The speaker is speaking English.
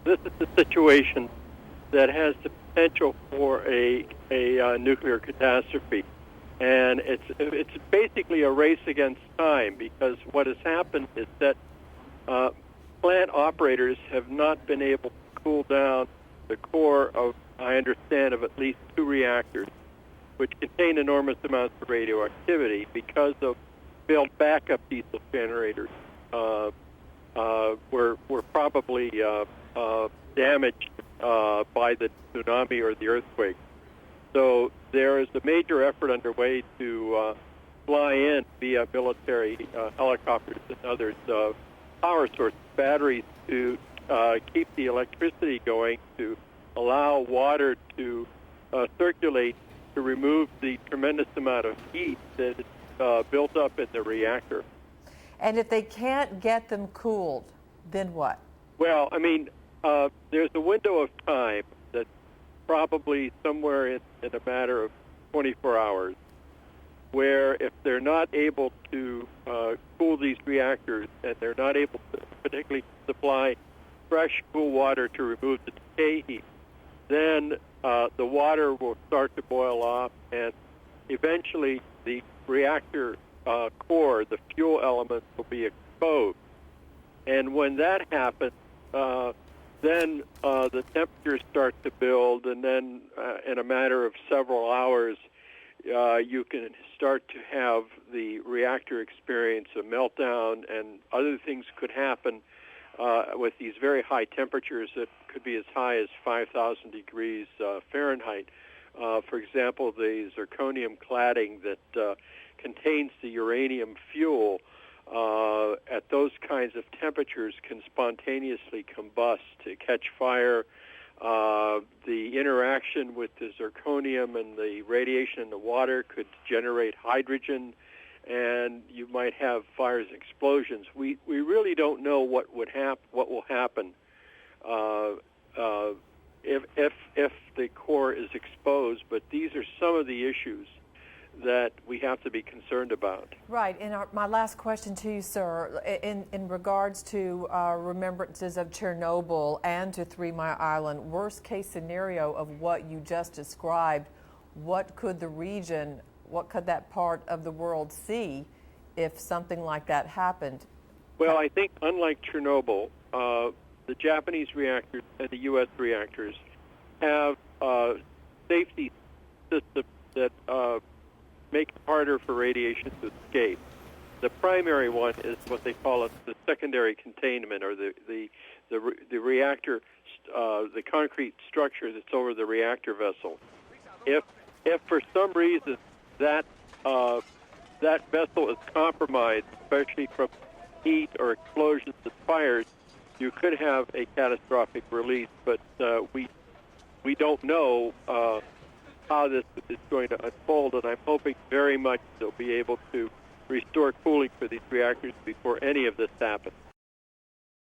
this is a situation that has the potential for a nuclear catastrophe. And it's basically a race against time, because what has happened is that plant operators have not been able to cool down the core of, I understand, of at least 2 reactors, which contain enormous amounts of radioactivity because of failed backup diesel generators were probably damaged by the tsunami or the earthquake. So there is a major effort underway to fly in via military helicopters and others power sources, batteries, to keep the electricity going, to allow water to circulate, to remove the tremendous amount of heat that is built up in the reactor. And if they can't get them cooled, then what? Well, I mean, there's a window of time that's probably somewhere in a matter of 24 hours, where if they're not able to cool these reactors, and they're not able to particularly supply fresh, cool water to remove the decay heat, then the water will start to boil off, and eventually the reactor core, the fuel elements, will be exposed. And when that happens, then the temperatures start to build, and then in a matter of several hours, you can start to have the reactor experience a meltdown, and other things could happen with these very high temperatures that could be as high as 5,000 degrees Fahrenheit. For example, the zirconium cladding that contains the uranium fuel at those kinds of temperatures can spontaneously combust, to catch fire. The interaction with the zirconium and the radiation in the water could generate hydrogen, and you might have fires and explosions. We really don't know what will happen if the core is exposed, but these are some of the issues that we have to be concerned about. Right. And my last question to you, sir, in regards to remembrances of Chernobyl and to 3 Mile Island, worst case scenario of what you just described, what could that part of the world see if something like that happened? Well, I think unlike Chernobyl, the Japanese reactors and the U.S. reactors have safety systems that make it harder for radiation to escape. The primary one is what they call the secondary containment, or the reactor, the concrete structure that's over the reactor vessel. If for some reason that vessel is compromised, especially from heat or explosions and fires, you could have a catastrophic release. But we don't know how this is going to unfold, and I'm hoping very much they'll be able to restore cooling for these reactors before any of this happens.